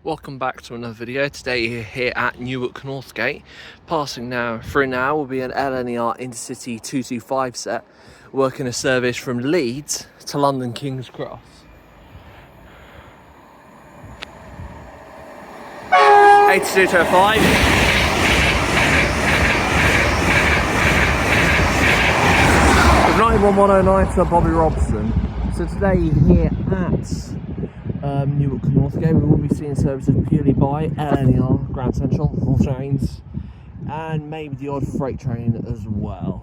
Welcome back to another video. Today you're here at Newark Northgate. Passing through now will be an LNER Intercity 225 set, working a service from Leeds to London King's Cross. '82 to 5. With 91109 to Bobby Robson. So today here at Newark Northgate, we will be seeing services purely by LNER, Grand Central, full trains, and maybe the odd freight train as well.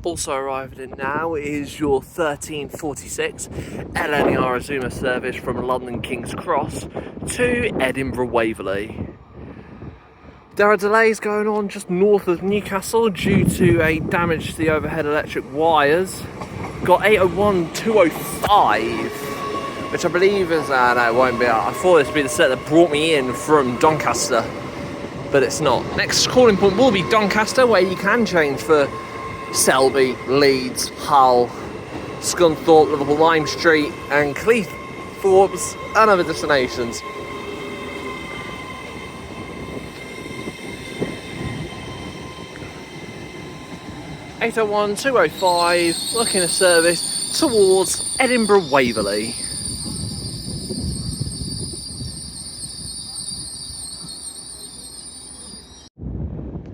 Also arriving in now is your 1346 LNER Azuma service from London King's Cross to Edinburgh Waverley. There are delays going on just north of Newcastle due to a damage to the overhead electric wires. Got 801 205, which I believe is, no, it won't be. I thought this would be the set that brought me in from Doncaster, but it's not. Next calling point will be Doncaster, where you can change for Selby, Leeds, Hull, Scunthorpe, Liverpool Lime Street, and Cleethorpes, and other destinations. (801-205) working a service towards Edinburgh Waverley.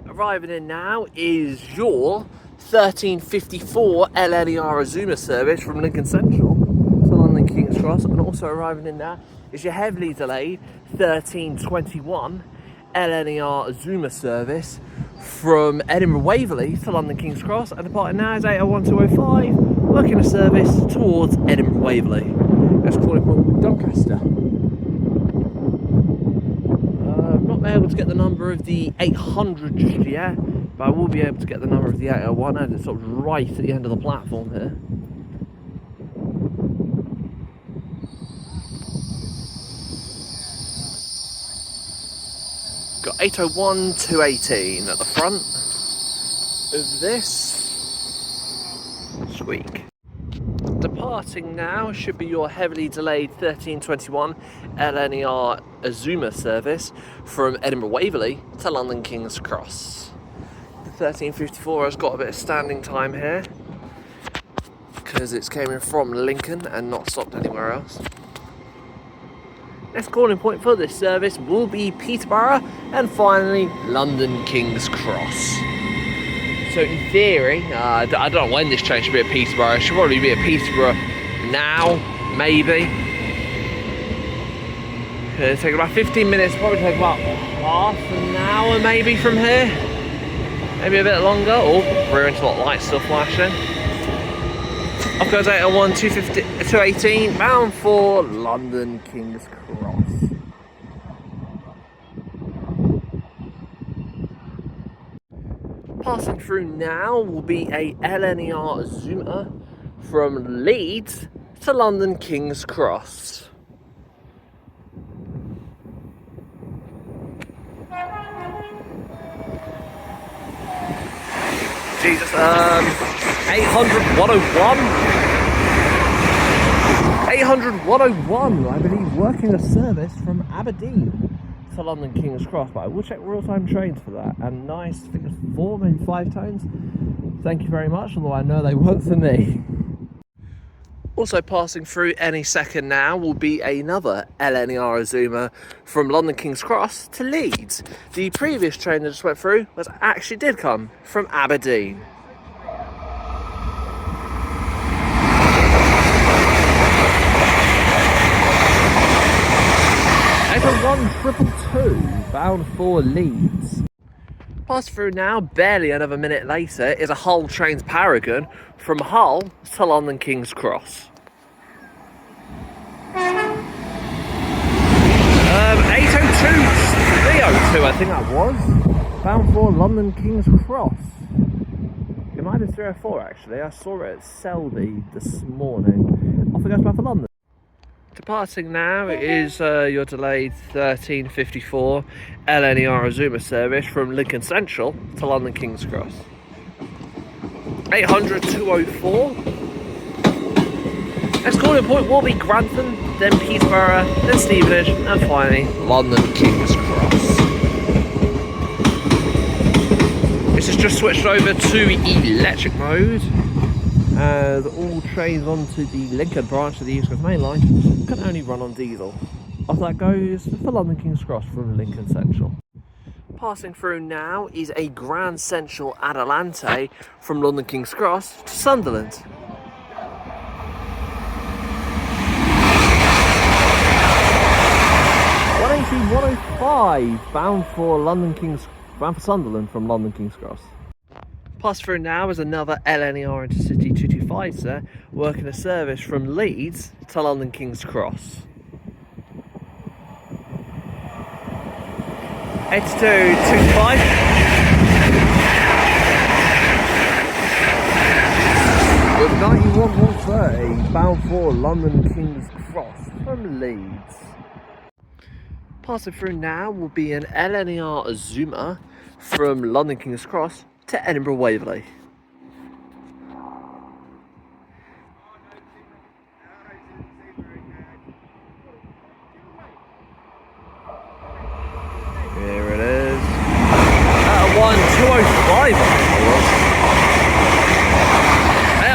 Arriving in now is your 1354 LNER Azuma service from Lincoln Central to London King's Cross, and also arriving in now is your heavily delayed 1321 LNER Azuma service from Edinburgh Waverley to London King's Cross, and departing now is 801-205 working a service towards Edinburgh Waverley. Let's call it Doncaster. Not able to get the number of the 800 just yet, but I will be able to get the number of the 801 as it's sort of right at the end of the platform here. Got 801-218 at the front of this squeak. Departing now should be your heavily delayed 1321 LNER Azuma service from Edinburgh Waverley to London King's Cross. The 1354 has got a bit of standing time here because it's came in from Lincoln and not stopped anywhere else. Next calling point for this service will be Peterborough, and finally London King's Cross. So in theory, I don't know when this train should be at Peterborough. It should probably be at Peterborough now, maybe. It'll take about 15 minutes, probably take about half an hour maybe from here. Maybe a bit longer. Oh, rear into what lights still flashing. Off goes 801-218, bound for London King's Cross. Passing through now will be a LNER Azuma from Leeds to London King's Cross. Jesus, 800-101. 800-101, I believe, working a service from Aberdeen to London King's Cross, but I will check real-time trains for that. And nice, I think it's 4, maybe 5 tones. Thank you very much, although I know they weren't for me. Also passing through any second now will be another LNER Azuma from London King's Cross to Leeds. The previous train that just went through actually did come from Aberdeen. (801-222) bound for Leeds. Pass through now, barely another minute later, is a Hull Trains Paragon from Hull to London King's Cross. 802-302, I think that was, bound for London King's Cross. It might have been 304 actually. I saw it at Selby this morning. Off it goes back for London. Departing now is your delayed 1354 LNER Azuma service from Lincoln Central to London King's Cross. 800-204 Next calling point will be Grantham, then Peterborough, then Stevenage, and finally London King's Cross. This has just switched over to electric mode, as all trains onto the Lincoln branch of the East Coast Main Line can only run on diesel. Off that goes for London King's Cross from Lincoln Central. Passing through now is a Grand Central Adelante from London King's Cross to Sunderland. .105 bound for Sunderland from London King's Cross. Pass through now is another LNER Intercity 225 sir, working a service from Leeds to London King's Cross. 8225. With 91-130 bound for London King's Cross from Leeds. Passing through now will be an LNER Azuma from London King's Cross to Edinburgh Waverley. Here it is. 1205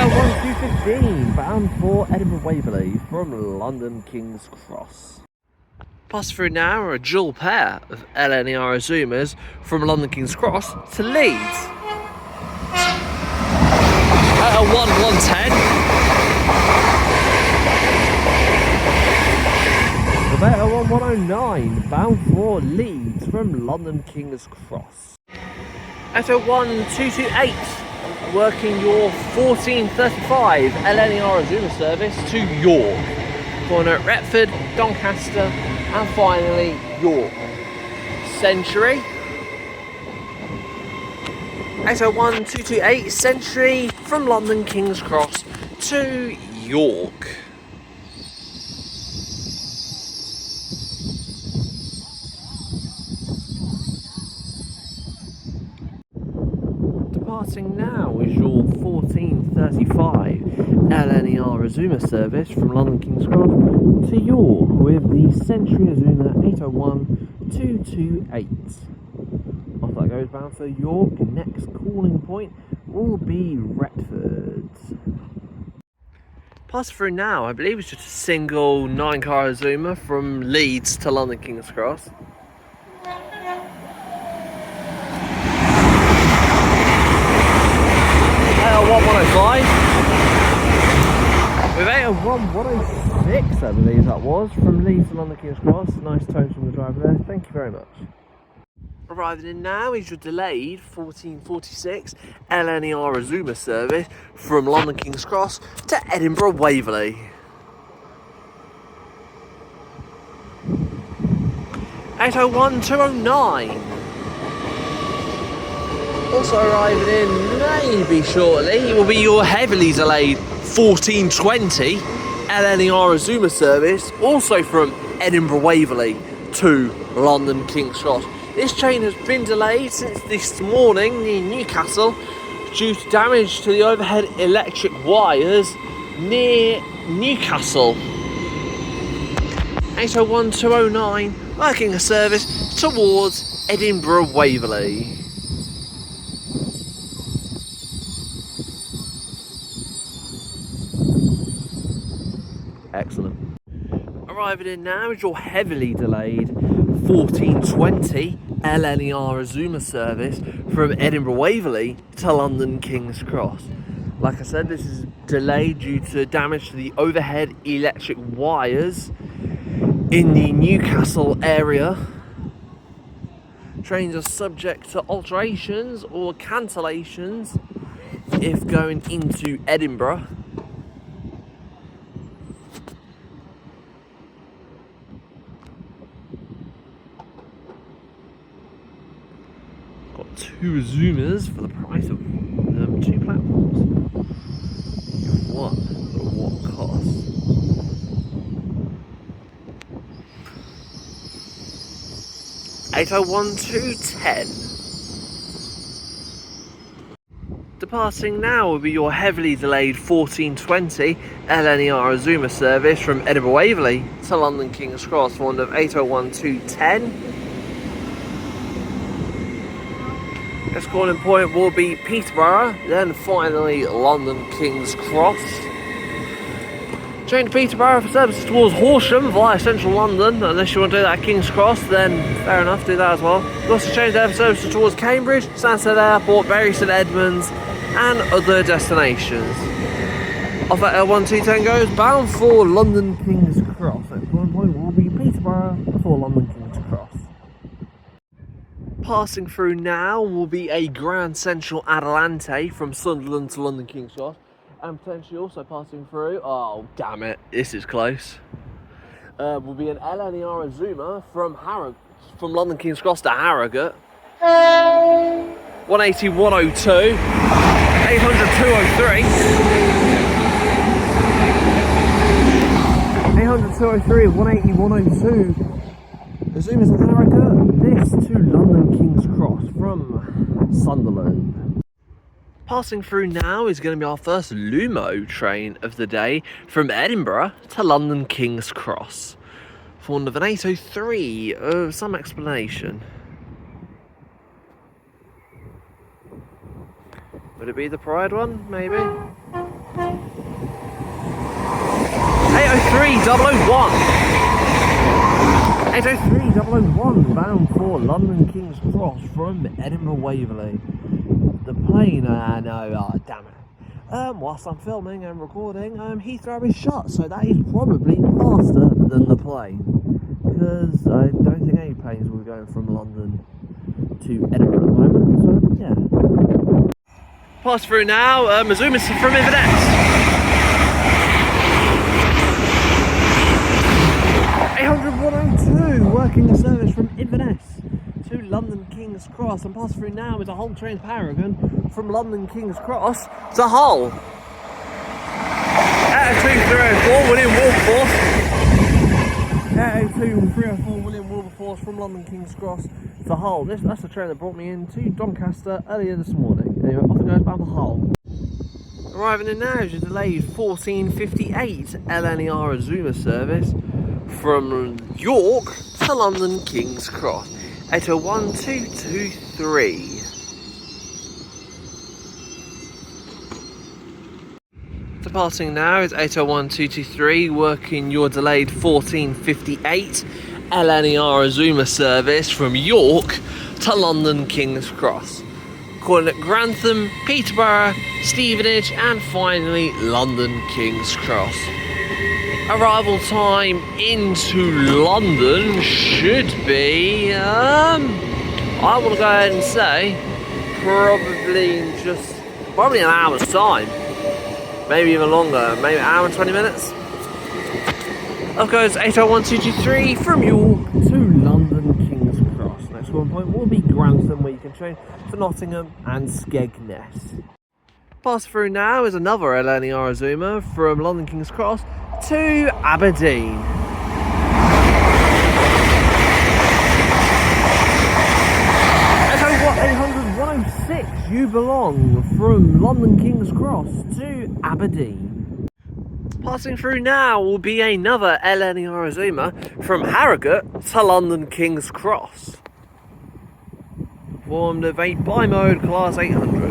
215 bound for Edinburgh Waverley from London King's Cross. Pass through now are a dual pair of LNER Azumas from London King's Cross to Leeds. At a 110. About a 109 bound for Leeds from London King's Cross. At a 1228 working your 1435 LNER Azuma service to York. Corner at Retford, Doncaster, and finally York. Century. 801228 Century from London King's Cross to York. Departing now is your 1435 LNER Azuma service from London King's Cross to York with the Century Azuma 801228. Off that goes bound for York. Next calling point will be Retford. Pass through now, I believe it's just a single 9-car Azuma from Leeds to London King's Cross. With 801-106, I believe that was, from Leeds to London King's Cross. Nice tones from the driver there, thank you very much. Arriving in now is your delayed 1446 LNER Azuma service from London King's Cross to Edinburgh Waverley. 801209. Also arriving in maybe shortly will be your heavily delayed 1420 LNER Azuma service, also from Edinburgh Waverley to London King's Cross. This train has been delayed since this morning near Newcastle due to damage to the overhead electric wires near Newcastle. 801209 working a service towards Edinburgh Waverley. Excellent. Arriving in now is your heavily delayed 1420 LNER Azuma service from Edinburgh Waverley to London King's Cross. Like I said, this is delayed due to damage to the overhead electric wires in the Newcastle area. Trains are subject to alterations or cancellations if going into Edinburgh. Got 2 Azumas for the price of 2 platforms. You've won, but at what cost? £801210. Departing now will be your heavily delayed 1420 LNER Azuma service from Edinburgh Waverley to London King's Cross for one of 801.210. Next calling point will be Peterborough, then finally London King's Cross. Change to Peterborough for services towards Horsham via central London. Unless you want to do that at King's Cross, then fair enough, do that as well. You also change there for services towards Cambridge, Stansted Airport, Bury St Edmunds, and other destinations. Off at L1210 goes, bound for London King's Cross. Next one point will be Peterborough before London King's Cross. Passing through now will be a Grand Central Adelante from Sunderland to London King's Cross. And potentially also passing through, oh damn it, this is close, will be an LNER Azuma from London King's Cross to Harrogate. 180, 102, 800, 203. 800, 203, 180, 102. Azuma's to Harrogate, this to London King's Cross from Sunderland. Passing through now is going to be our first Lumo train of the day from Edinburgh to London King's Cross. For one of an 803 of some explanation. Would it be the Pride one? Maybe? 803-001. 803-001 bound for London King's Cross from Edinburgh Waverley. The plane, damn it. Whilst I'm filming and recording, Heathrow is shut, so that is probably faster than the plane. Because I don't think any planes will be going from London to Edinburgh at the moment, so yeah. Pass through now, Azuma's from Inverness. 800-102, working the service from Inverness to London King's Cross, and pass through now is a Hull train to Paragon from London King's Cross to Hull. At 2304 William Wilberforce. At 2304 William Wilberforce from London King's Cross to Hull. That's the train that brought me into Doncaster earlier this morning. Anyway, off it goes bound for Hull. Arriving in now is your delayed 1458 LNER Azuma service from York to London King's Cross. 801-223. Departing now is 801-223, working your delayed 1458 LNER Azuma service from York to London King's Cross. Calling at Grantham, Peterborough, Stevenage, and finally London King's Cross. Arrival time into London should be, I want to go ahead and say, probably an hour's time. Maybe even longer, maybe an hour and 20 minutes. Up goes 801-223 from York to London King's Cross. Next one point will be Grantham, where you can train to Nottingham and Skegness. Pass through now is another LNER Azuma from London King's Cross to Aberdeen. 800-106, you belong from London King's Cross to Aberdeen. Passing through now will be another LNER Azuma from Harrogate to London King's Cross. Formed of a bi-mode class 800.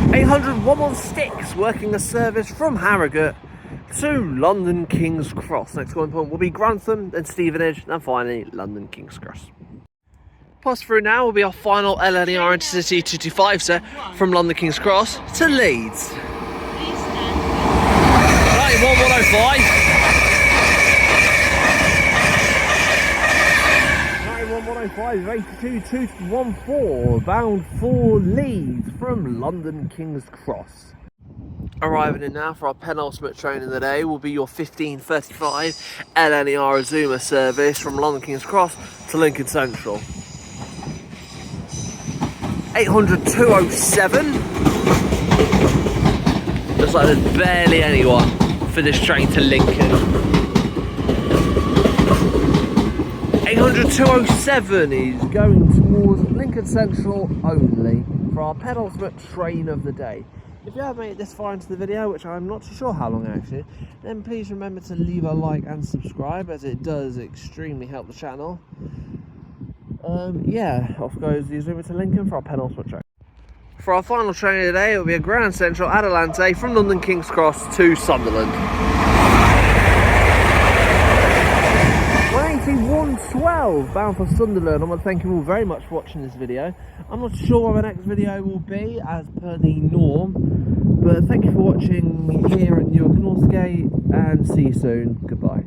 800-116, working a service from Harrogate to London King's Cross. Next going point will be Grantham, then Stevenage, and finally London King's Cross. Pass through now will be our final LNER Intercity 225 set from London King's Cross to Leeds. 91-105. 82-214, bound for Leeds from London King's Cross. Arriving in now for our penultimate train of the day will be your 1535 LNER Azuma service from London King's Cross to Lincoln Central. 800-207. Looks like there's barely anyone for this train to Lincoln. 800 207 is going towards Lincoln Central only for our penultimate train of the day. If you have made it this far into the video, which I'm not too sure how long actually, then please remember to leave a like and subscribe, as it does extremely help the channel. Yeah, off goes the Zoomer to Lincoln for our penultimate train. For our final train of the day, it will be a Grand Central Adelante from London King's Cross to Sunderland. 181.12 bound for Sunderland. I want to thank you all very much for watching this video. I'm not sure what the next video will be as per the norm, but thank you for watching here at Newark Northgate, and see you soon. Goodbye.